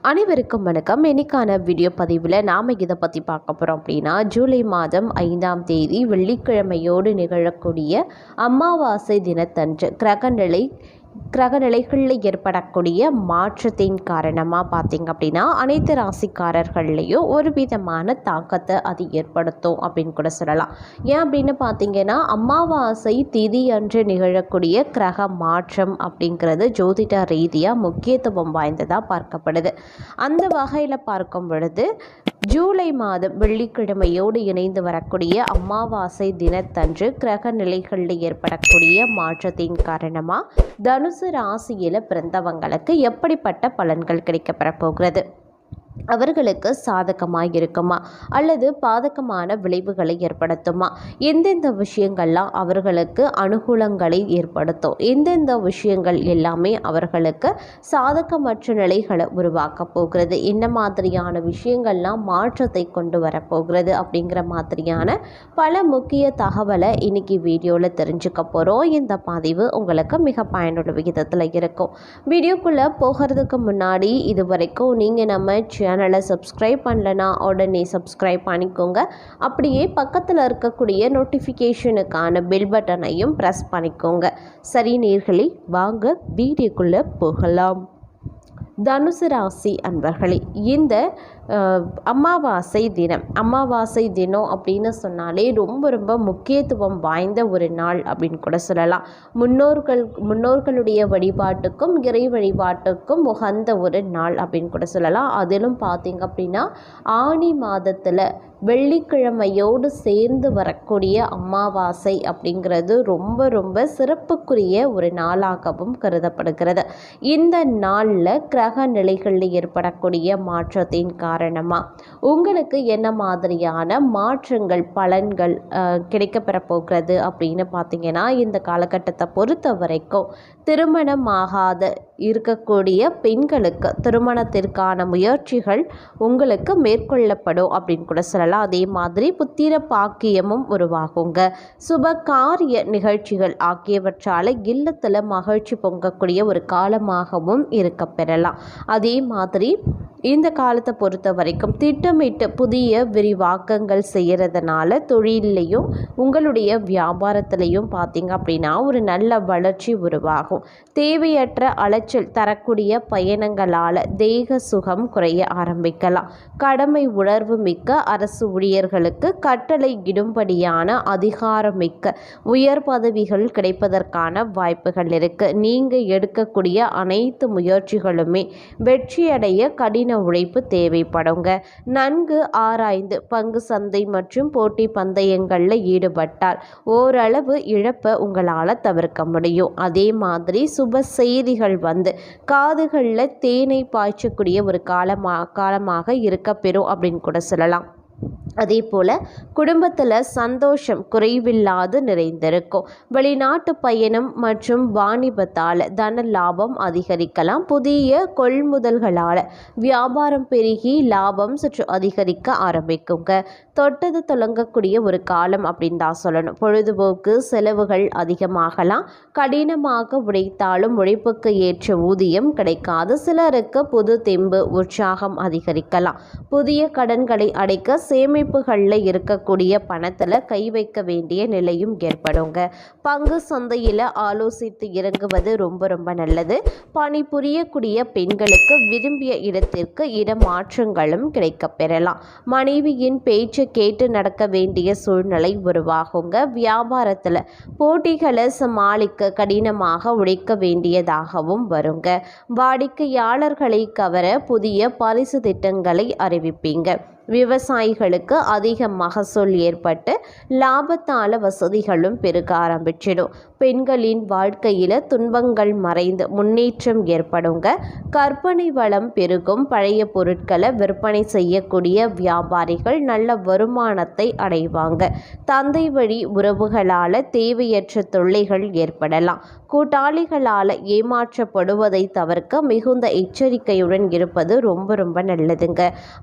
அனைவருக்கும் வணக்கம். இன்னைக்கான வீடியோ பதிவில் நாம் இதை பற்றி பார்க்க போகிறோம் அப்படின்னா, ஜூலை மாதம் 5ஆம் தேதி வெள்ளிக்கிழமையோடு நிகழக்கூடிய அமாவாசை தினத்தன்று கிரகநிலைகளில் ஏற்படக்கூடிய மாற்றத்தின் காரணமாக பார்த்திங்க அப்படின்னா அனைத்து ராசிக்காரர்கள்லேயும் ஒரு விதமான தாக்கத்தை அது ஏற்படுத்தும் அப்படின்னு கூட சொல்லலாம். ஏன் அப்படின்னு பார்த்திங்கன்னா, அமாவாசை திதி அன்று நிகழக்கூடிய கிரக மாற்றம் அப்படிங்கிறது ஜோதிட ரீதியாக முக்கியத்துவம் வாய்ந்ததாக பார்க்கப்படுது. அந்த வகையில் பார்க்கும் பொழுது ஜூலை மாதம் வெள்ளிக்கிழமையோடு இணைந்து வரக்கூடிய அமாவாசை தினத்தன்று கிரக நிலைகளில் ஏற்படக்கூடிய மாற்றத்தின் காரணமாக தனுசு ராசியில் பிறந்தவங்களுக்கு எப்படிப்பட்ட பலன்கள் கிடைக்கப்பெற போகிறது, அவர்களுக்கு சாதகமாக இருக்குமா அல்லது பாதகமான விளைவுகளை ஏற்படுத்துமா, எந்தெந்த விஷயங்கள்லாம் அவர்களுக்கு அனுகூலங்களை ஏற்படுத்தும், எந்தெந்த விஷயங்கள் எல்லாமே அவர்களுக்கு சாதகமற்ற நிலைகளை உருவாக்க போகிறது, என்ன மாதிரியான விஷயங்கள்லாம் மாற்றத்தை கொண்டு வரப்போகிறது அப்படிங்கிற மாதிரியான பல முக்கிய தகவலை இன்னைக்கு வீடியோவில் தெரிஞ்சுக்க போகிறோம். இந்த பதிவு உங்களுக்கு மிக பயனுள்ள விகிதத்தில் இருக்கும். வீடியோக்குள்ளே போகிறதுக்கு முன்னாடி இது வரைக்கும் நீங்கள் நம்ம சேனலை சப்ஸ்கிரைப் பண்ணலனா உடனே சப்ஸ்கிரைப் பண்ணிக்கோங்க. அப்படியே பக்கத்தில் இருக்கக்கூடிய நோட்டிஃபிகேஷனுக்கான பெல் பட்டனையும் ப்ரெஸ் பண்ணிக்கோங்க. சரி நேயர்களே, வாங்க வீடியோக்குள்ளே போகலாம். தனுசு ராசி அன்பர்களே, இந்த அமாவாசை தினம் அப்படின்னு சொன்னாலே ரொம்ப ரொம்ப முக்கியத்துவம் வாய்ந்த ஒரு நாள் அப்படின்னு கூட சொல்லலாம். முன்னோர்களுடைய வழிபாட்டுக்கும் இறை வழிபாட்டுக்கும் உகந்த ஒரு நாள் அப்படின்னு கூட சொல்லலாம். அதிலும் பார்த்திங்க அப்படின்னா ஆனி மாதத்தில் வெள்ளிக்கிழமையோடு சேர்ந்து வரக்கூடிய அமாவாசை அப்படிங்கிறது ரொம்ப ரொம்ப சிறப்புக்குரிய ஒரு நாளாகவும் கருதப்படுகிறது. இந்த நாளில் கிரக நிலைகளில் ஏற்படக்கூடிய மாற்றத்தின் காரணமாக உங்களுக்கு என்ன மாதிரியான மாற்றங்கள் பலன்கள் கிடைக்கப்பெற போகிறது அப்படின்னு பார்த்தீங்கன்னா, இந்த காலகட்டத்தை பொறுத்த வரைக்கும் திருமணமாகாத இருக்கக்கூடிய பெண்களுக்கு திருமணத்திற்கான முயற்சிகள் உங்களுக்கு மேற்கொள்ளப்படும் அப்படின்னு கூட சொல்லலாம். அதே மாதிரி புத்திர பாக்கியமும் உருவாகுங்க. சுப காரிய நிகழ்ச்சிகள் ஆகியவற்றால் இல்லத்தில் மகிழ்ச்சி பொங்கக்கூடிய ஒரு காலமாகவும் இருக்க பெறலாம். அதே மாதிரி இந்த காலத்தை பொறுத்த வரைக்கும் திட்டமிட்டு புதிய விரிவாக்கங்கள் செய்கிறதுனால தொழிலையும் உங்களுடைய வியாபாரத்திலையும் பார்த்திங்க அப்படின்னா ஒரு நல்ல வளர்ச்சி உருவாகும். தேவையற்ற அலைச்சல் தரக்கூடிய பயணங்களால் தேக சுகம் குறைய ஆரம்பிக்கலாம். கடமை உணர்வு மிக்க அரசு ஊழியர்களுக்கு கட்டளை இடும்படியான அதிகாரமிக்க உயர் பதவிகள் கிடைப்பதற்கான வாய்ப்புகள் இருக்கு. நீங்கள் எடுக்கக்கூடிய அனைத்து முயற்சிகளுமே வெற்றியடைய கடின உழைப்பு தேவைப்படுங்க. நன்கு ஆராய்ந்து பங்கு சந்தை மற்றும் போட்டி பந்தயங்களில் ஈடுபட்டால் ஓரளவு இழப்பை உங்களால் தவிர்க்க முடியும். அதே மாதிரி சுப செய்திகள் வந்து காதுகளில் தேனை பாய்ச்சக்கூடிய ஒரு காலமாக இருக்க பெறும் அப்படின்னு கூட சொல்லலாம். அதே போல் குடும்பத்தில் சந்தோஷம் குறைவில்லாது நிறைந்திருக்கும். வெளிநாட்டு பயணம் மற்றும் வாணிபத்தால் தன லாபம் அதிகரிக்கலாம். புதிய கொள்முதல்களால் வியாபாரம் பெருகி லாபம் சற்று அதிகரிக்க ஆரம்பிக்குங்க. தொட்டது தொடங்கக்கூடிய ஒரு காலம் அப்படின்னு தான் சொல்லணும். பொழுதுபோக்கு செலவுகள் அதிகமாகலாம். கடினமாக உழைத்தாலும் உழைப்புக்கு ஏற்ற ஊதியம் கிடைக்காது. சிலருக்கு புது தெம்பு உற்சாகம் அதிகரிக்கலாம். புதிய கடன்களை அடைக்க சேமிப்புகளில் இருக்கக்கூடிய பணத்தில் கை வைக்க வேண்டிய நிலையும் ஏற்படுங்க. பங்கு சந்தையில் ஆலோசித்து இறங்குவது ரொம்ப ரொம்ப நல்லது. பணிபுரியக்கூடிய பெண்களுக்கு விரும்பிய இடத்திற்கு இடமாற்றங்களும் கிடைக்க பெறலாம். மனைவியின் பேச்சு கேட்டு நடக்க வேண்டிய சூழ்நிலை உருவாகுங்க. வியாபாரத்தில் போட்டிகளை சமாளிக்க கடினமாக உழைக்க வேண்டியதாகவும் வருங்க. வாடிக்கையாளர்களை கவர புதிய பரிசு திட்டங்களை அறிவிப்பீங்க. விவசாயிகளுக்கு அதிக மகசூல் ஏற்பட்டு லாபத்தால வசதிகளும் பெருக ஆரம்பிச்சிடும். பெண்களின் வாழ்க்கையில் துன்பங்கள் மறைந்து முன்னேற்றம் ஏற்படுங்க. கற்பனை வளம் பெருகும். பழைய பொருட்களை விற்பனை செய்யக்கூடிய வியாபாரிகள் நல்ல வருமானத்தை அடைவாங்க. தந்தை வழி உறவுகளால் தேவையற்ற தொல்லைகள் ஏற்படலாம். கூட்டாளிகளால் ஏமாற்றப்படுவதை தவிர்க்க மிகுந்த எச்சரிக்கையுடன் இருப்பது ரொம்ப ரொம்ப நல்லதுங்க.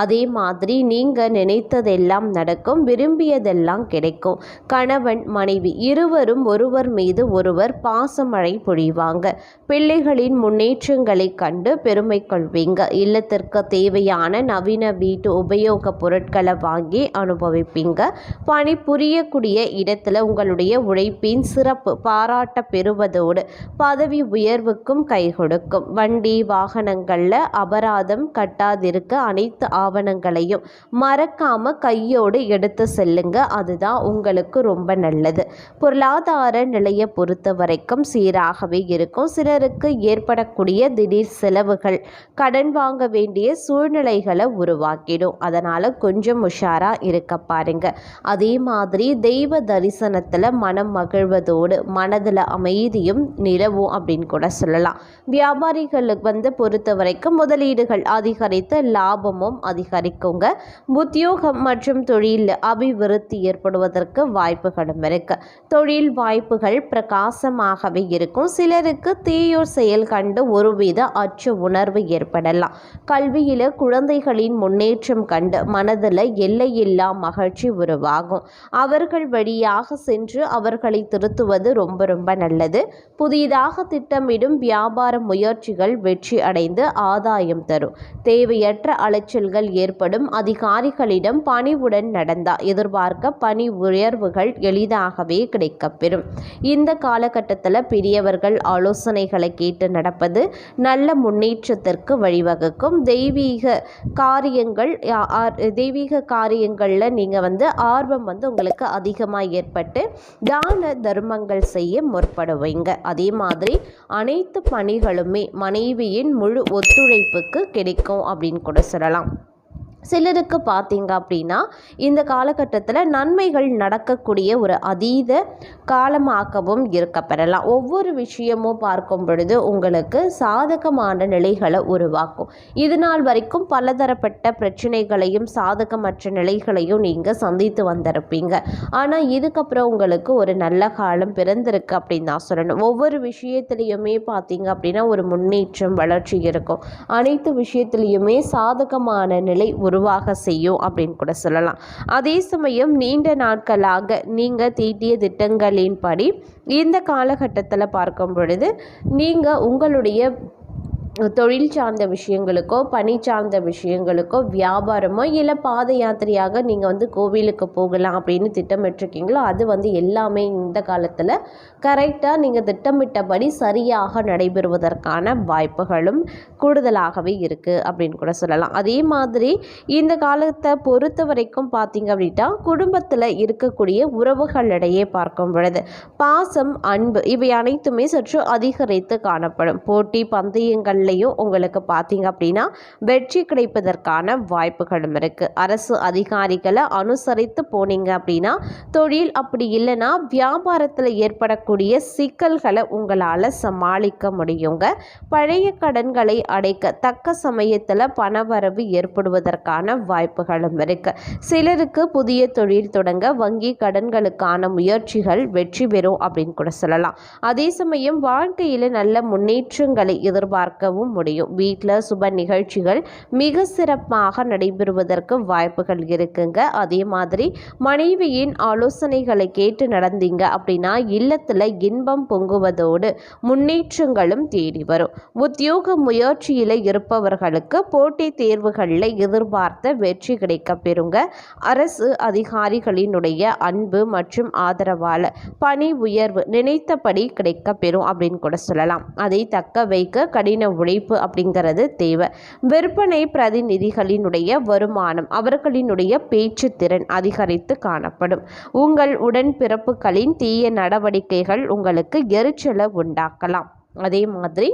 அதே மாதிரி நீங்கள் நினைத்ததெல்லாம் நடக்கும், விரும்பியதெல்லாம் கிடைக்கும். கணவன் மனைவி இருவரும் ஒருவர் மீது ஒருவர் பாசமழை பொழிவாங்க. பிள்ளைகளின் முன்னேற்றங்களை கண்டு பெருமை கொள்வீங்க. இல்லத்திற்கு தேவையான நவீன வீட்டு உபயோக பொருட்களை வாங்கி அனுபவிப்பீங்க. பணி புரியக்கூடிய இடத்துல உங்களுடைய உழைப்பின் சிறப்பு பாராட்ட பெறுவதோடு பதவி உயர்வுக்கும் கை கொடுக்கும். வண்டி வாகனங்களில் அபராதம் கட்டாதிருக்க அனைத்து ஆவணங்களையும் மறக்காம கையோடு எடுத்து செல்லுங்க. அதுதான் உங்களுக்கு ரொம்ப நல்லது. பொருளாதார நிலையை பொறுத்த வரைக்கும் சீராகவே இருக்கும். சிலருக்கு ஏற்படக்கூடிய திடீர் செலவுகள் கடன் வாங்க வேண்டிய சூழ்நிலைகளை உருவாக்கிடும். அதனால கொஞ்சம் உஷாரா இருக்க பாருங்க. அதே மாதிரி தெய்வ தரிசனத்தில் மனம் மகிழ்வதோடு மனதில் அமைதியும் நிலவும் அப்படின்னு கூட சொல்லலாம். வியாபாரிகளுக்கு பொறுத்த வரைக்கும் முதலீடுகள் அதிகரித்து லாபமும் அதிகரிக்குங்க. உத்தியோகம் மற்றும் தொழில் அபிவிருத்தி ஏற்படுவதற்கு வாய்ப்புகளும் இருக்கு. தொழில் வாய்ப்புகள் பிரகாசமாகவே இருக்கும். சிலருக்கு தீயோர் செயல் கண்டு ஒருவித அச்ச உணர்வு ஏற்படலாம். கல்வியில குழந்தைகளின் முன்னேற்றம் கண்டு மனதில் எல்லையில்லா மகிழ்ச்சி உருவாகும். அவர்கள் வழியாக சென்று அவர்களை திருத்துவது ரொம்ப ரொம்ப நல்லது. புதிதாக திட்டமிடும் வியாபார முயற்சிகள் வெற்றி அடைந்து ஆதாயம் தரும். தேவையற்ற அலைச்சல்கள் ஏற்படும். அதிகாரிகளிடம் பணிவுடன் நடந்தால் எதிர்பார்க்க பணி உயர்வுகள் எளிதாகவே கிடைக்கப்பெறும். இந்த காலகட்டத்தில் பெரியவர்கள் ஆலோசனைகளை கேட்டு நடப்பது நல்ல முன்னேற்றத்திற்கு வழிவகுக்கும். தெய்வீக காரியங்களில் நீங்கள் ஆர்வம் உங்களுக்கு அதிகமாக ஏற்பட்டு தான தர்மங்கள் செய்ய முற்படுவீங்க. அதே மாதிரி அனைத்து பணிகளுமே மனைவியின் முழு ஒத்துழைப்புக்கு கிடைக்கும் அப்படின்னு கூட சொல்லலாம். சிலருக்கு பார்த்தீங்க அப்படின்னா இந்த காலகட்டத்தில் நன்மைகள் நடக்கக்கூடிய ஒரு அதீத காலமாகவும் இருக்கப்பெறலாம். ஒவ்வொரு விஷயமும் பார்க்கும் பொழுது உங்களுக்கு சாதகமான நிலைகளை உருவாக்கும். இது நாள் வரைக்கும் பலதரப்பட்ட பிரச்சனைகளையும் சாதகமற்ற நிலைகளையும் நீங்கள் சந்தித்து வந்திருப்பீங்க. ஆனால் இதுக்கப்புறம் உங்களுக்கு ஒரு நல்ல காலம் பிறந்திருக்கு அப்படின்னு தான் சொல்லணும். ஒவ்வொரு விஷயத்துலையுமே பார்த்தீங்க அப்படின்னா ஒரு முன்னேற்றம் வளர்ச்சி இருக்கும். அனைத்து விஷயத்துலையுமே சாதகமான நிலை உருவாக செய்யும் அப்படின்னு கூட சொல்லலாம். அதே சமயம் நீண்ட நாட்களாக நீங்கள் தீட்டிய திட்டங்களின்படி இந்த காலகட்டத்தில் பார்க்கும் பொழுது நீங்கள் உங்களுடைய தொழில் சார்ந்த விஷயங்களுக்கோ பணி சார்ந்த விஷயங்களுக்கோ வியாபாரமோ இல்லை பாத யாத்திரையாக நீங்கள் கோவிலுக்கு போகலாம் அப்படின்னு திட்டமிட்டிருக்கீங்களோ அது எல்லாமே இந்த காலத்தில் கரெக்டாக நீங்கள் திட்டமிட்டபடி சரியாக நடைபெறுவதற்கான வாய்ப்புகளும் கூடுதலாகவே இருக்குது அப்படின்னு கூட சொல்லலாம். அதே மாதிரி இந்த காலத்தை பொறுத்த வரைக்கும் பார்த்தீங்க அப்படின்னா குடும்பத்தில் இருக்கக்கூடிய உறவுகளிடையே பார்க்கும் பொழுது பாசம் அன்பு இவை அனைத்துமே சற்று அதிகரித்து காணப்படும். போட்டி பந்தயங்கள் உங்களுக்கு பார்த்தீங்க அப்படின்னா வெற்றி கிடைப்பதற்கான வாய்ப்புகளும் இருக்கு. அரசு அதிகாரிகளை அனுசரித்து போனீங்க அப்படின்னா தொழில், அப்படி இல்லைன்னா வியாபாரத்தில் ஏற்படக்கூடிய சிக்கல்களை உங்களால் சமாளிக்க முடியுங்க. பழைய கடன்களை அடைக்க தக்க சமயத்தில் பணவரவு ஏற்படுவதற்கான வாய்ப்புகளும் இருக்கு. சிலருக்கு புதிய தொழில் தொடங்க வங்கி கடன்களுக்கான முயற்சிகள் வெற்றி பெறும் அப்படின்னு கூட சொல்லலாம். அதே சமயம் வாழ்க்கையில் நல்ல முன்னேற்றங்களை எதிர்பார்க்கவும் முடியும். வீட்டில் சுப நிகழ்ச்சிகள் மிக சிறப்பாக நடைபெறுவதற்கு வாய்ப்புகள் இருக்குங்க. அதே மாதிரி மனைவியின் ஆலோசனைகளை கேட்டு நடந்தீங்க அப்படின்னா இல்லத்தில் இன்பம் பொங்குவதோடு முன்னேற்றங்களும் தேடி வரும். உத்தியோக முயற்சியில் இருப்பவர்களுக்கு போட்டித் தேர்வுகளில் எதிர்பார்த்த வெற்றி கிடைக்க பெறுங்க. அரசு அதிகாரிகளினுடைய அன்பு மற்றும் ஆதரவால் பணி உயர்வு நினைத்தபடி கிடைக்க பெறும் அப்படின்னு கூட சொல்லலாம். அதை தக்க வைக்க கடின உழைப்பு அப்படிங்கிறது தேவை. விற்பனை பிரதிநிதிகளினுடைய வருமானம் அவர்களினுடைய பேச்சு திறன் அதிகரித்து காணப்படும். உங்கள் உடன்பிறப்புகளின் தீய நடவடிக்கைகள் உங்களுக்கு எரிச்சலை உண்டாக்கலாம். அதே மாதிரி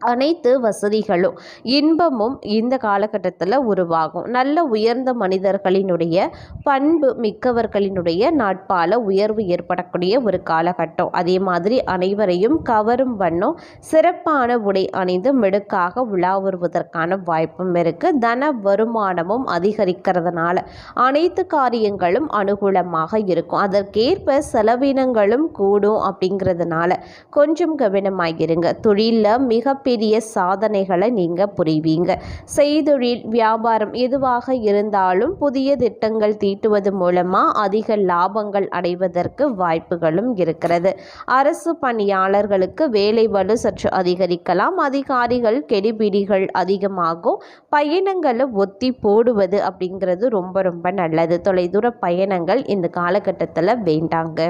அனைத்து வசதிகளும் இன்பமும் இந்த காலகட்டத்தில் உருவாகும். நல்ல உயர்ந்த மனிதர்களினுடைய பண்பு மிக்கவர்களினுடைய நட்பால் உயர்வு ஏற்படக்கூடிய ஒரு காலகட்டம். அதே மாதிரி அனைவரையும் கவரும் வண்ணம் சிறப்பான உடை அணிந்து மெடுக்காக உலா வருவதற்கான வாய்ப்பும் இருக்குது. தன வருமானமும் அதிகரிக்கிறதுனால அனைத்து காரியங்களும் அனுகூலமாக இருக்கும். அதற்கேற்ப செலவினங்களும் கூடும். அப்படிங்கிறதுனால கொஞ்சம் கவனமாகிருங்க. தொழிலில் மிக மிகப்பெரிய சாதனைகளை நீங்கள் புரிவீங்க. செய்தொழில் வியாபாரம் எதுவாக இருந்தாலும் புதிய திட்டங்கள் தீட்டுவது மூலமாக அதிக லாபங்கள் அடைவதற்கு வாய்ப்புகளும் இருக்கிறது. அரசு பணியாளர்களுக்கு வேலை வலு சற்று அதிகரிக்கலாம். அதிகாரிகள் கெடிபிடிகள் அதிகமாகும். பயணங்களை ஒத்தி போடுவது அப்படிங்கிறது ரொம்ப ரொம்ப நல்லது. தொலைதூர பயணங்கள் இந்த காலகட்டத்தில் வேண்டாங்க.